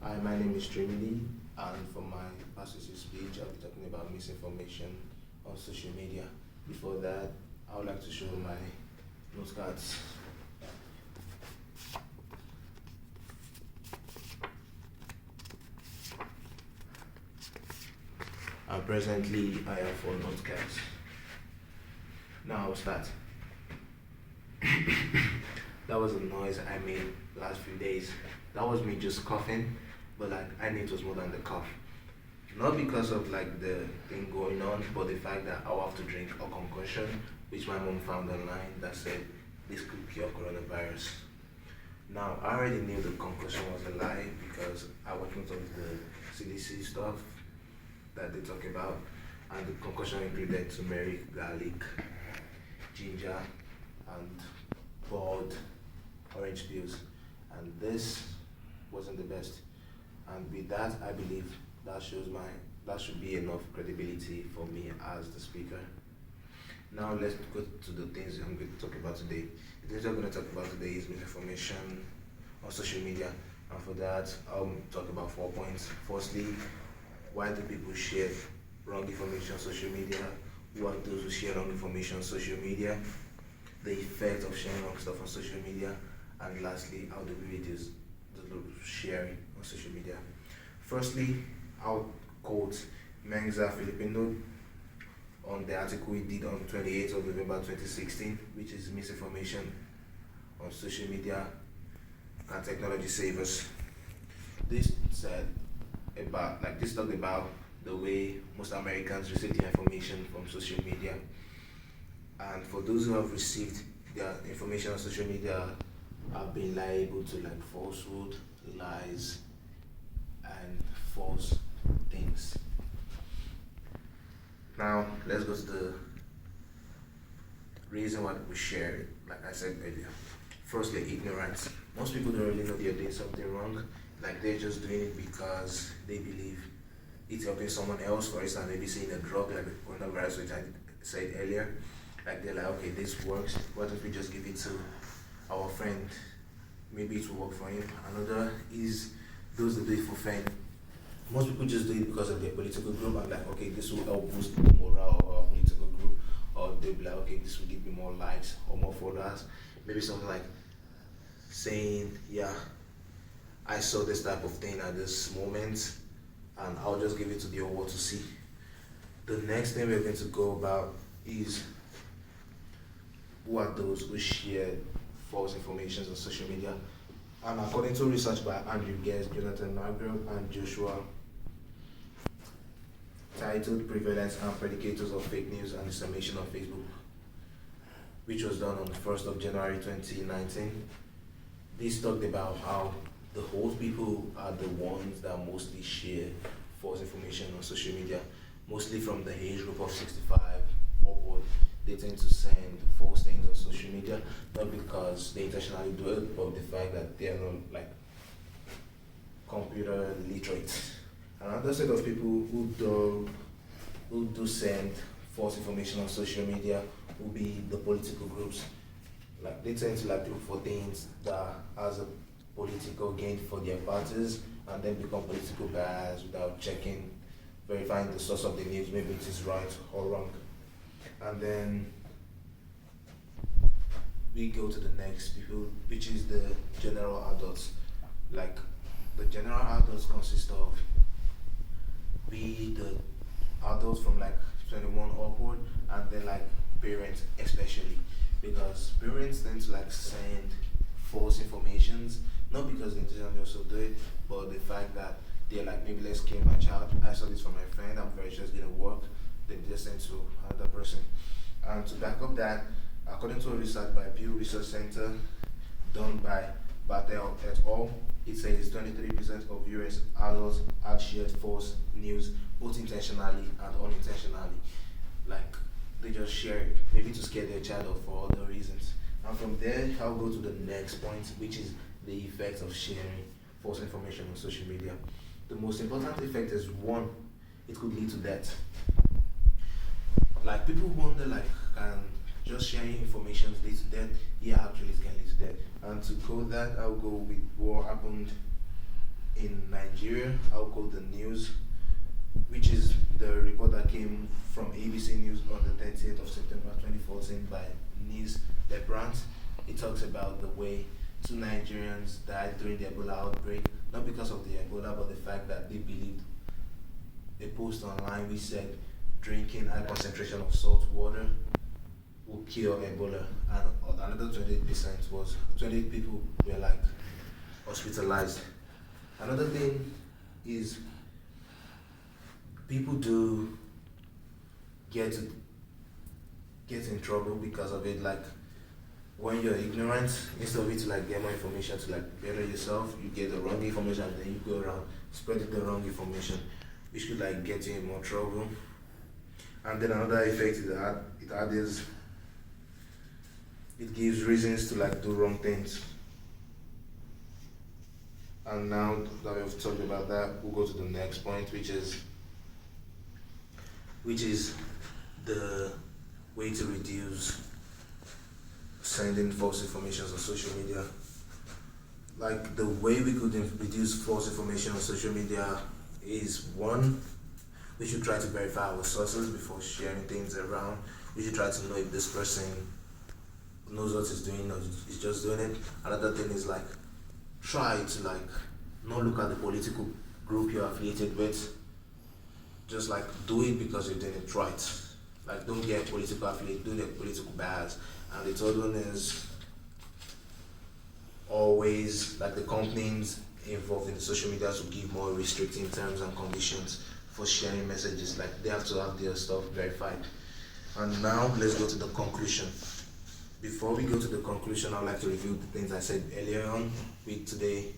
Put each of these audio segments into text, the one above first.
Hi, my name is Trinity, and for my pastor's speech, I'll be talking about misinformation on social media. Before that, I would like to show my note cards. And presently, I have four note cards. Now I'll start. That was a noise I made last few days. That was me just coughing, but like I knew it was more than the cough. Not because of like the thing going on, but the fact that I'll have to drink a concoction, which my mom found online that said this could cure coronavirus. Now I already knew the concoction was a lie because I watched most of the CDC stuff that they talk about, and the concoction included turmeric, garlic, ginger, and boiled orange peels, and this wasn't the best. And with that, I believe that should be enough credibility for me as the speaker. Now let's go to the things I'm going to talk about today. The things I'm going to talk about today is misinformation on social media, and for that, I'll talk about 4 points. Firstly, why do people share wrong information on social media? Who are those who share wrong information on social media? The effect of sharing wrong stuff on social media, and lastly, how do we reduce the sharing on social media? Firstly, I'll quote Menza Filipino on the article he did on 28th of November 2016, which is misinformation on social media and technology savers. This said this talked about the way most Americans receive their information from social media. And for those who have received their information on social media have been liable to like falsehood, lies, and false things. Now let's go to the reason why people share it, like I said earlier. Firstly, ignorance. Most people don't really know they're doing something wrong. Like they're just doing it because they believe it's helping someone else. For instance, maybe seeing a drug like the coronavirus, which I said earlier. Like they're like, okay, this works. Why don't we just give it to our friend? Maybe it will work for him. Another is those that do it for fame. Most people just do it because of their political group. I'm like, okay, this will help boost the morale of our political group. Or they'll be like, okay, this will give me more likes or more followers. Maybe something like saying, yeah, I saw this type of thing at this moment, and I'll just give it to the whole world to see. The next thing we're going to go about is who are those who share false information on social media. And according to research by Andrew Guest, Jonathan Magrum, and Joshua, titled Prevalence and Predicators of Fake News and Dissemination on Facebook, which was done on the 1st of January 2019. This talked about how the old people are the ones that mostly share false information on social media, mostly from the age group of 65 upward. They tend to send false things on social media, not because they intentionally do it, but the fact that they are not like computer literate. Another set of people who do send false information on social media will be the political groups. Like they tend to like look for things that has a political gain for their parties and then become political bias without verifying the source of the news, maybe it is right or wrong. And then we go to the next people, which is the general adults. Like the general adults consist of the adults from like 21 upward, and then like parents especially, because parents tend to like send false informations, not because they intentionally also do it, but the fact that they're like, maybe let's kill my child. I saw this from my friend, I'm very sure it's gonna work. They just send to another person. And to back up that, according to a research by Pew Research Center done by Battelle et al., it says 23% of US adults had shared false news, both intentionally and unintentionally. Like they just share it, maybe to scare their child or for other reasons. And from there, I'll go to the next point, which is the effects of sharing false information on social media. The most important effect is one, it could lead to death. Like people wonder, like, can just sharing information lead to death? Yeah, actually, it can lead to death. And to go that, I'll go with what happened in Nigeria Nigeria. I'll quote the news, which is the report that came from ABC News on the 30th of September 2014 by Nils Lebrant. It talks about the way two Nigerians died during the Ebola outbreak, not because of the Ebola, but the fact that they believed a post online which said drinking high concentration of salt water will cure Ebola, and another 28% was 28 people were like hospitalized. Another thing is people do get get in trouble because of it. Like when you're ignorant, instead of you to like get more information to like better yourself, you get the wrong information and then you go around spreading the wrong information, which could like get you in more trouble. And then another effect it had is it gives reasons to like do wrong things. And now that we've talked about that, we'll go to the next point, which is the way to reduce sending false information on social media. Like the way we could reduce false information on social media is one, we should try to verify our sources before sharing things around. We should try to know if this person knows what he's doing or is just doing it. Another thing is like try to like not look at the political group you're affiliated with. Just like do it because you're doing it right. Like don't get political affiliate, don't get political bias. And the third one is always like the companies involved in the social media to give more restricting terms and conditions for sharing messages. Like they have to have their stuff verified. And now let's go to the conclusion. Before we go to the conclusion, I'd like to review the things I said earlier on. With today,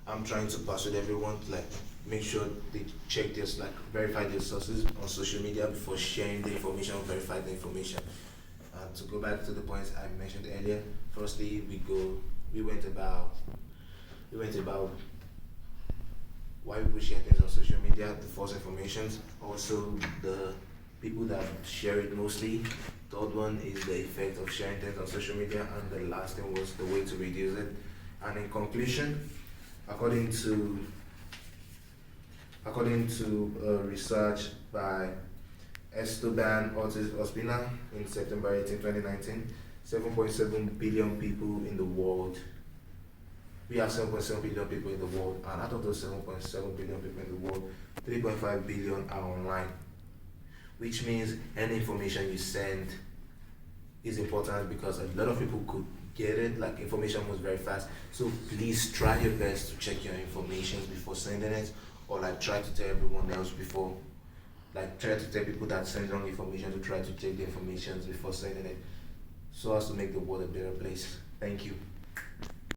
I'm trying to persuade everyone to like make sure they check this, like verify their sources on social media before sharing the information or verify the information. To go back to the points I mentioned earlier, firstly we went about why people share things on social media, the false informations, also the people that share it mostly. Third one is the effect of sharing things on social media, and the last thing was the way to reduce it. And in conclusion, according to research by Esteban Ospina in September 18, 2019, 7.7 billion people in the world. We have 7.7 billion people in the world, and out of those 7.7 billion people in the world, 3.5 billion are online, which means any information you send is important because a lot of people could get it. Like information moves very fast, so please try your best to check your information before sending it, or like try to tell everyone else before. Like try to tell people that send wrong information to try to check the information before sending it, so as to make the world a better place. Thank you.